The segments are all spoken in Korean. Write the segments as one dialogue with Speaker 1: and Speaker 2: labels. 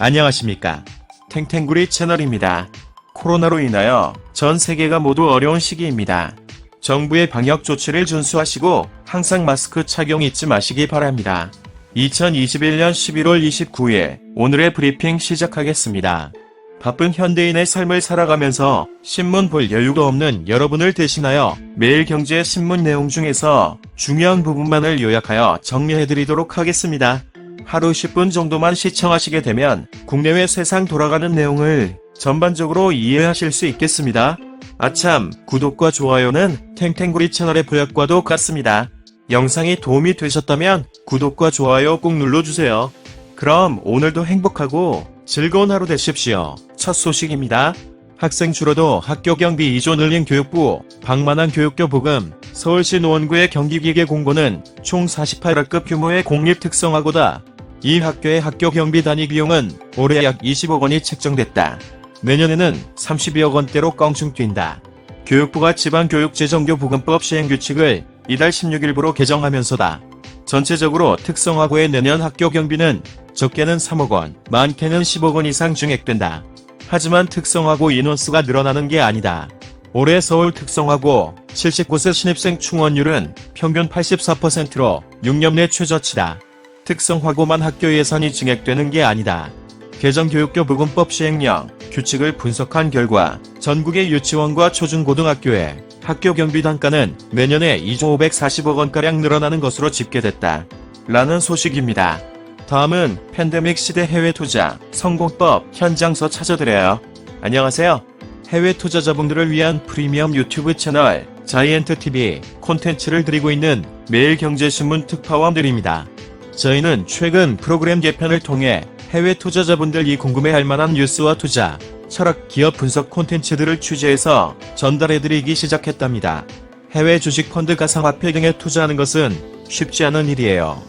Speaker 1: 안녕하십니까. 탱탱구리 채널입니다. 코로나로 인하여 전 세계가 모두 어려운 시기입니다. 정부의 방역 조치를 준수하시고 항상 마스크 착용 잊지 마시기 바랍니다. 2021년 11월 29일 오늘의 브리핑 시작하겠습니다. 바쁜 현대인의 삶을 살아가면서 신문 볼 여유가 없는 여러분을 대신하여 매일경제 신문 내용 중에서 중요한 부분만을 요약하여 정리해드리도록 하겠습니다. 하루 10분 정도만 시청하시게 되면 국내외 세상 돌아가는 내용을 전반적으로 이해하실 수 있겠습니다. 아참, 구독과 좋아요는 탱탱구리 채널의 보약과도 같습니다. 영상이 도움이 되셨다면 구독과 좋아요 꼭 눌러주세요. 그럼 오늘도 행복하고 즐거운 하루 되십시오. 첫 소식입니다. 학생 줄어도 학교 경비 2조 늘린 교육부, 방만한 교육교 부금, 서울시 노원구의 경기기계 공고는 총 48학급 규모의 공립특성화고다. 이 학교의 학교 경비 단위 비용은 올해 약 20억 원이 책정됐다. 내년에는 32억 원대로 껑충 뛴다. 교육부가 지방교육재정교부금법 시행규칙을 이달 16일부로 개정하면서다. 전체적으로 특성화고의 내년 학교 경비는 적게는 3억 원, 많게는 10억 원 이상 증액된다. 하지만 특성화고 인원수가 늘어나는 게 아니다. 올해 서울 특성화고 70곳의 신입생 충원율은 평균 84%로 6년 내 최저치다. 특성화고만 학교 예산이 증액되는 게 아니다. 개정교육교부금법 시행령 규칙을 분석한 결과 전국의 유치원과 초중고등학교의 학교 경비 단가는 내년에 2조 540억 원가량 늘어나는 것으로 집계됐다. 라는 소식입니다. 다음은 팬데믹 시대 해외 투자 성공법 현장서 찾아드려요. 안녕하세요. 해외 투자자분들을 위한 프리미엄 유튜브 채널 자이언트TV 콘텐츠를 드리고 있는 매일경제신문 특파원들입니다. 저희는 최근 프로그램 개편을 통해 해외 투자자분들이 궁금해할 만한 뉴스와 투자, 철학, 기업 분석 콘텐츠들을 취재해서 전달해드리기 시작했답니다. 해외 주식 펀드 가상화폐 등에 투자하는 것은 쉽지 않은 일이에요.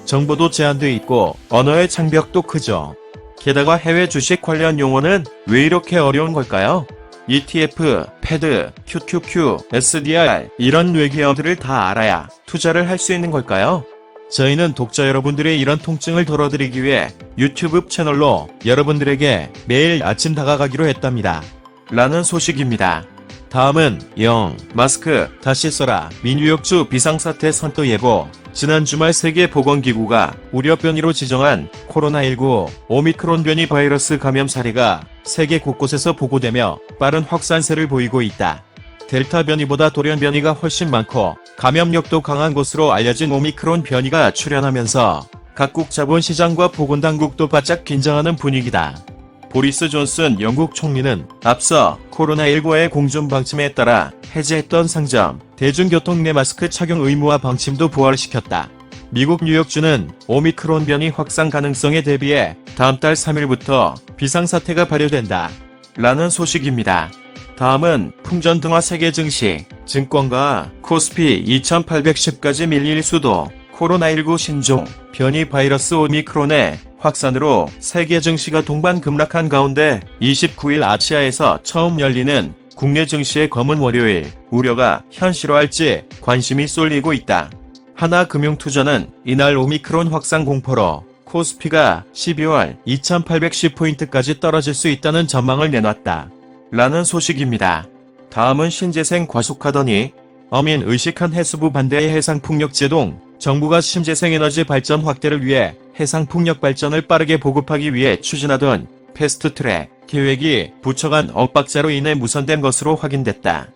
Speaker 1: 정보도 제한돼 있고 언어의 장벽도 크죠. 게다가 해외 주식 관련 용어는 왜 이렇게 어려운 걸까요? ETF, 패드, QQQ, SDR 이런 외계어들을 다 알아야 투자를 할 수 있는 걸까요? 저희는 독자 여러분들의 이런 통증을 덜어드리기 위해 유튜브 채널로 여러분들에게 매일 아침 다가가기로 했답니다. 라는 소식입니다. 다음은 마스크 다시 써라. 미 뉴욕주 비상사태 선도 예보. 지난 주말 세계보건기구가 우려 변이로 지정한 코로나19 오미크론 변이 바이러스 감염 사례가 세계 곳곳에서 보고되며 빠른 확산세를 보이고 있다. 델타 변이보다 돌연 변이가 훨씬 많고 감염력도 강한 것으로 알려진 오미크론 변이가 출현하면서 각국 자본시장과 보건당국도 바짝 긴장하는 분위기다. 보리스 존슨 영국 총리는 앞서 코로나19의 공존 방침에 따라 해제했던 상점, 대중교통 내 마스크 착용 의무화 방침도 부활시켰다. 미국 뉴욕주는 오미크론 변이 확산 가능성에 대비해 다음 달 3일부터 비상사태가 발효된다. 라는 소식입니다. 다음은 풍전등화 세계 증시, 증권가 코스피 2810까지 밀릴 수도, 코로나19 신종 변이 바이러스 오미크론의 확산으로 세계 증시가 동반 급락한 가운데 29일 아시아에서 처음 열리는 국내 증시의 검은 월요일, 우려가 현실화할지 관심이 쏠리고 있다. 하나금융투자는 이날 오미크론 확산 공포로 코스피가 12월 2810포인트까지 떨어질 수 있다는 전망을 내놨다. 라는 소식입니다. 다음은 신재생 과속하더니 어민 의식한 해수부 반대의 해상풍력 제동. 정부가 신재생에너지 발전 확대를 위해 해상풍력 발전을 빠르게 보급하기 위해 추진하던 패스트트랙 계획이 부처 간 엇박자로 인해 무산된 것으로 확인됐다.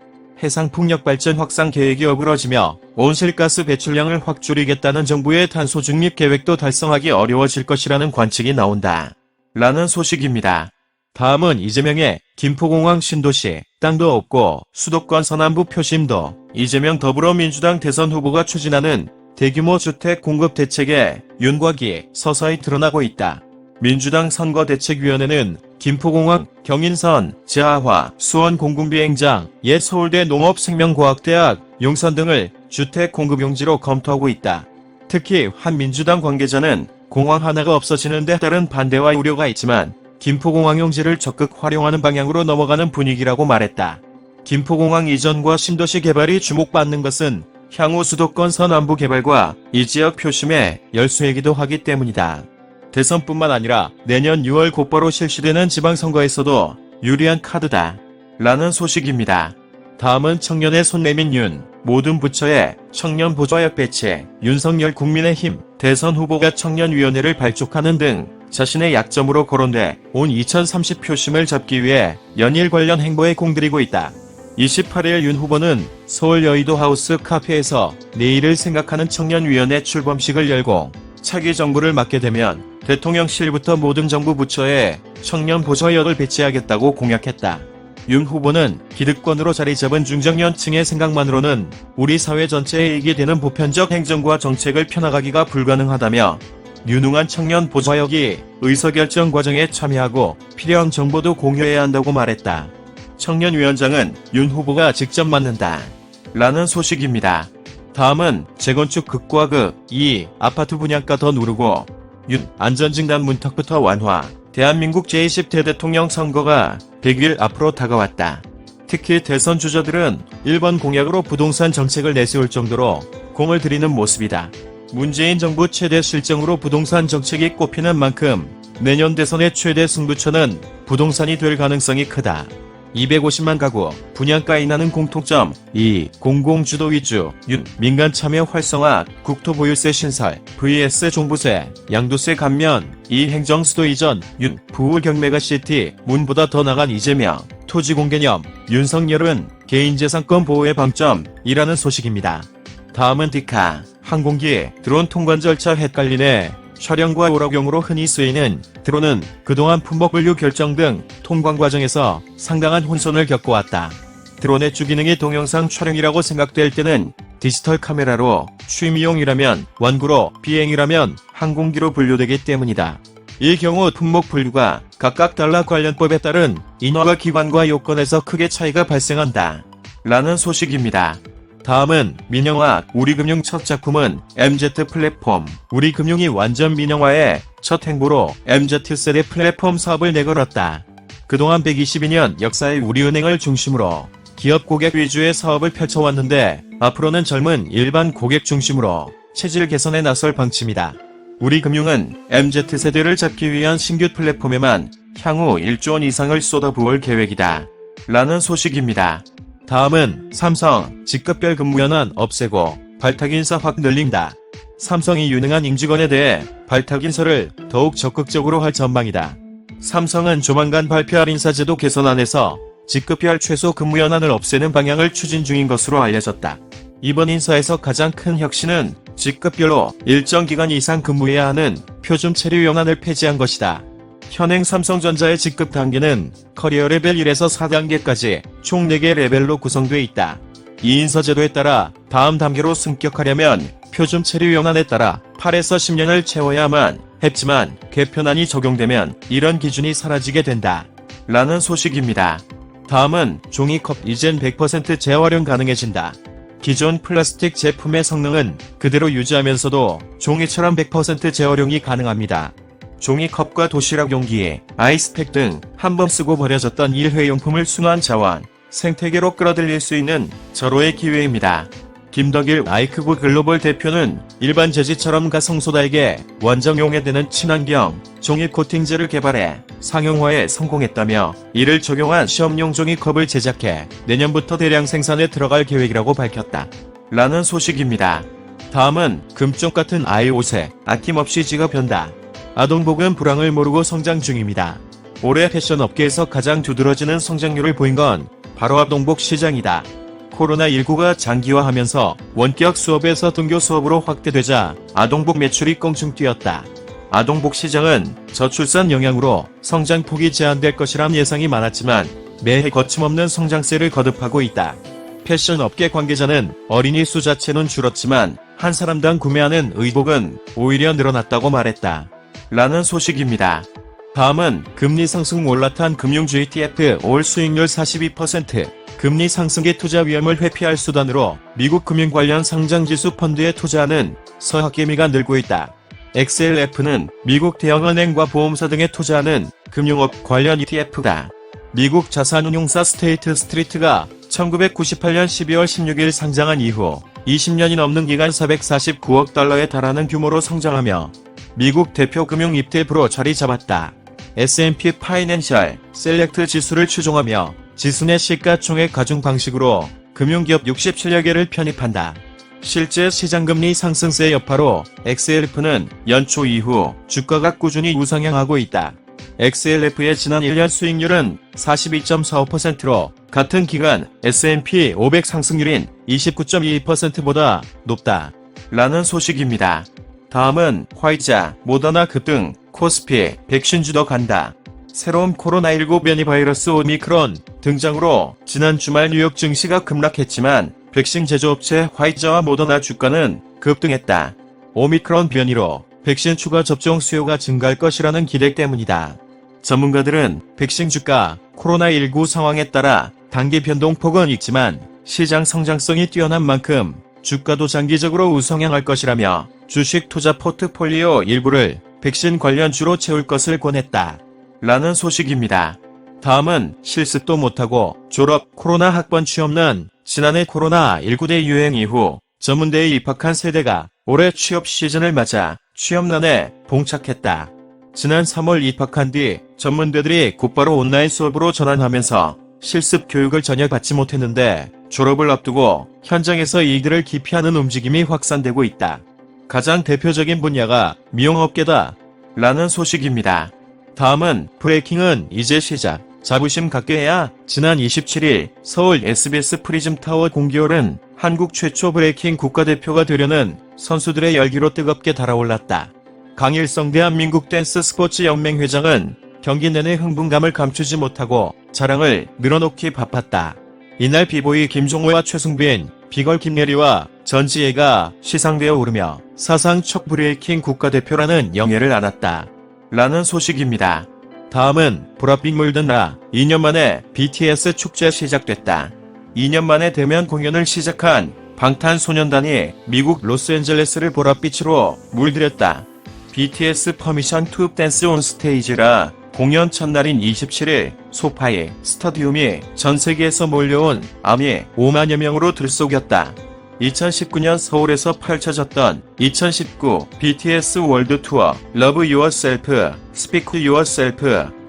Speaker 1: 해상풍력 발전 확산 계획이 어그러지며 온실가스 배출량을 확 줄이겠다는 정부의 탄소 중립 계획도 달성하기 어려워질 것이라는 관측이 나온다. 라는 소식입니다. 다음은 이재명의 김포공항 신도시, 땅도 없고 수도권 서남부 표심도. 이재명 더불어민주당 대선 후보가 추진하는 대규모 주택 공급 대책에 윤곽이 서서히 드러나고 있다. 민주당 선거대책위원회는 김포공항, 경인선, 지하화, 수원 공군비행장, 옛 서울대 농업생명과학대학, 용산 등을 주택 공급 용지로 검토하고 있다. 특히 한 민주당 관계자는 공항 하나가 없어지는 데 따른 반대와 우려가 있지만 김포공항 용지를 적극 활용하는 방향으로 넘어가는 분위기라고 말했다. 김포공항 이전과 신도시 개발이 주목받는 것은 향후 수도권 서남부 개발과 이 지역 표심의 열쇠이기도 하기 때문이다. 대선뿐만 아니라 내년 6월 곧바로 실시되는 지방선거에서도 유리한 카드다. 라는 소식입니다. 다음은 청년의 손 내민 윤, 모든 부처에 청년 보좌역 배치, 윤석열 국민의힘 대선 후보가 청년위원회를 발족하는 등 자신의 약점으로 거론돼 온 2030 표심을 잡기 위해 연일 관련 행보에 공들이고 있다. 28일 윤 후보는 서울 여의도 하우스 카페에서 내일을 생각하는 청년위원회 출범식을 열고 차기 정부를 맡게 되면 대통령실부터 모든 정부 부처에 청년 보좌역을 배치하겠다고 공약했다. 윤 후보는 기득권으로 자리 잡은 중장년층의 생각만으로는 우리 사회 전체에 이익이 되는 보편적 행정과 정책을 펴나가기가 불가능하다며 유능한 청년 보좌역이 의사결정 과정에 참여하고 필요한 정보도 공유해야 한다고 말했다. 청년위원장은 윤 후보가 직접 맡는다. 라는 소식입니다. 다음은 재건축 극과 극, 2. 아파트 분양가 더 누르고 윤 안전진단 문턱부터 완화. 대한민국 제20대 대통령 선거가 100일 앞으로 다가왔다. 특히 대선 주자들은 1번 공약으로 부동산 정책을 내세울 정도로 공을 들이는 모습이다. 문재인 정부 최대 실정으로 부동산 정책이 꼽히는 만큼 내년 대선의 최대 승부처는 부동산이 될 가능성이 크다. 250만 가구, 분양가 인하는 공통점, 2. 공공주도 위주, 윤, 민간 참여 활성화, 국토보유세 신설, vs 종부세, 양도세 감면, 2. 행정수도 이전, 윤, 부울 경메가시티, 문보다 더 나간 이재명, 토지공 개념, 윤석열은 개인재산권 보호의 방점이라는 소식입니다. 다음은 디카, 항공기, 드론 통관 절차 헷갈리네. 촬영과 오락용으로 흔히 쓰이는 드론은 그동안 품목 분류 결정 등 통관 과정에서 상당한 혼선을 겪어왔다. 드론의 주기능이 동영상 촬영이라고 생각될 때는 디지털 카메라로, 취미용이라면 원구로, 비행이라면 항공기로 분류되기 때문이다. 이 경우 품목 분류가 각각 달라 관련법에 따른 인허가 기관과 요건에서 크게 차이가 발생한다. 라는 소식입니다. 다음은 민영화, 우리금융 첫 작품은 MZ 플랫폼. 우리금융이 완전 민영화의 첫 행보로 MZ세대 플랫폼 사업을 내걸었다. 그동안 122년 역사의 우리은행을 중심으로 기업 고객 위주의 사업을 펼쳐왔는데 앞으로는 젊은 일반 고객 중심으로 체질 개선에 나설 방침이다. 우리금융은 MZ세대를 잡기 위한 신규 플랫폼에만 향후 1조 원 이상을 쏟아부을 계획이다. 라는 소식입니다. 다음은 삼성, 직급별 근무연한 없애고 발탁인사 확 늘린다. 삼성이 유능한 임직원에 대해 발탁인사를 더욱 적극적으로 할 전망이다. 삼성은 조만간 발표할 인사제도 개선안에서 직급별 최소 근무연한을 없애는 방향을 추진 중인 것으로 알려졌다. 이번 인사에서 가장 큰 혁신은 직급별로 일정 기간 이상 근무해야 하는 표준 체류연한을 폐지한 것이다. 현행 삼성전자의 직급 단계는 커리어 레벨 1에서 4단계까지 총 4개 레벨로 구성돼 있다. 이 인사제도에 따라 다음 단계로 승격하려면 표준 체류 연한에 따라 8에서 10년을 채워야만 했지만 개편안이 적용되면 이런 기준이 사라지게 된다. 라는 소식입니다. 다음은 종이컵 이젠 100% 재활용 가능해진다. 기존 플라스틱 제품의 성능은 그대로 유지하면서도 종이처럼 100% 재활용이 가능합니다. 종이컵과 도시락 용기, 아이스팩 등 한 번 쓰고 버려졌던 일회용품을 순환 자원, 생태계로 끌어들일 수 있는 절호의 기회입니다. 김덕일 아이크부 글로벌 대표는 일반 제지처럼 가성소다에게 원적 용해되는 친환경 종이 코팅제를 개발해 상용화에 성공했다며 이를 적용한 시험용 종이컵을 제작해 내년부터 대량 생산에 들어갈 계획이라고 밝혔다. 라는 소식입니다. 다음은 금쪽 같은 아이 옷에 아낌없이 지갑현다. 아동복은 불황을 모르고 성장 중입니다. 올해 패션 업계에서 가장 두드러지는 성장률을 보인 건 바로 아동복 시장이다. 코로나19가 장기화하면서 원격 수업에서 등교 수업으로 확대되자 아동복 매출이 껑충 뛰었다. 아동복 시장은 저출산 영향으로 성장폭이 제한될 것이란 예상이 많았지만 매해 거침없는 성장세를 거듭하고 있다. 패션 업계 관계자는 어린이 수 자체는 줄었지만 한 사람당 구매하는 의복은 오히려 늘어났다고 말했다. 라는 소식입니다. 다음은 금리 상승 올라탄 금융주 ETF 올 수익률 42%, 금리 상승의 투자 위험을 회피할 수단으로 미국 금융 관련 상장지수 펀드에 투자하는 서학개미가 늘고 있다. XLF는 미국 대형은행과 보험사 등에 투자하는 금융업 관련 ETF다. 미국 자산운용사 스테이트 스트리트가 1998년 12월 16일 상장한 이후 20년이 넘는 기간 449억 달러에 달하는 규모로 성장하며 미국 대표 금융 ETF로 자리 잡았다. S&P 파이낸셜 셀렉트 지수를 추종하며 지수 내 시가총액 가중 방식으로 금융기업 67여 개를 편입한다. 실제 시장금리 상승세 여파로 XLF는 연초 이후 주가가 꾸준히 우상향하고 있다. XLF의 지난 1년 수익률은 42.45%로 같은 기간 S&P 500 상승률인 29.22%보다 높다. 라는 소식입니다. 다음은 화이자, 모더나 급등, 코스피, 백신주도 간다. 새로운 코로나19 변이 바이러스 오미크론 등장으로 지난 주말 뉴욕 증시가 급락했지만 백신 제조업체 화이자와 모더나 주가는 급등했다. 오미크론 변이로 백신 추가 접종 수요가 증가할 것이라는 기대 때문이다. 전문가들은 백신 주가, 코로나19 상황에 따라 단기 변동폭은 있지만 시장 성장성이 뛰어난 만큼 주가도 장기적으로 우상향할 것이라며 주식 투자 포트폴리오 일부를 백신 관련주로 채울 것을 권했다. 라는 소식입니다. 다음은 실습도 못하고 졸업 코로나 학번 취업난. 지난해 코로나19 대유행 이후 전문대에 입학한 세대가 올해 취업 시즌을 맞아 취업난에 봉착했다. 지난 3월 입학한 뒤 전문대들이 곧바로 온라인 수업으로 전환하면서 실습 교육을 전혀 받지 못했는데 졸업을 앞두고 현장에서 이들을 기피하는 움직임이 확산되고 있다. 가장 대표적인 분야가 미용업계다. 라는 소식입니다. 다음은 브레이킹은 이제 시작. 자부심 갖게 해야. 지난 27일 서울 SBS 프리즘타워 공기홀은 한국 최초 브레이킹 국가대표가 되려는 선수들의 열기로 뜨겁게 달아올랐다. 강일성 대한민국 댄스 스포츠 연맹 회장은 경기 내내 흥분감을 감추지 못하고 자랑을 늘어놓기 바빴다. 이날 비보이 김종호와 최승빈, 비걸 김예리와 전지혜가 시상대에 오르며 사상 첫 브레이킹 국가대표라는 영예를 안았다. 라는 소식입니다. 다음은 보랏빛 물든 나. 2년 만에 BTS 축제 시작됐다. 2년 만에 대면 공연을 시작한 방탄소년단이 미국 로스앤젤레스를 보랏빛으로 물들였다. BTS 퍼미션 투 댄스 온 스테이지라 공연 첫날인 27일 소파이 스타디움이 전 세계에서 몰려온 아미 5만여 명으로 들썩였다. 2019년 서울에서 펼쳐졌던 2019 BTS 월드 투어 Love Yourself, Speak Yourself,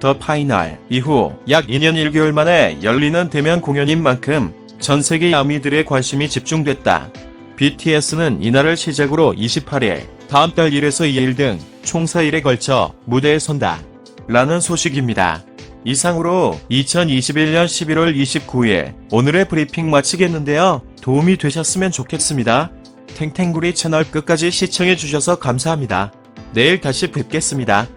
Speaker 1: The Final 이후 약 2년 1개월 만에 열리는 대면 공연인 만큼 전 세계 아미들의 관심이 집중됐다. BTS는 이날을 시작으로 28일, 다음 달 1에서 2일 등 총 4일에 걸쳐 무대에 선다. 라는 소식입니다. 이상으로 2021년 11월 29일 오늘의 브리핑 마치겠는데요. 도움이 되셨으면 좋겠습니다. 탱탱구리 채널 끝까지 시청해주셔서 감사합니다. 내일 다시 뵙겠습니다.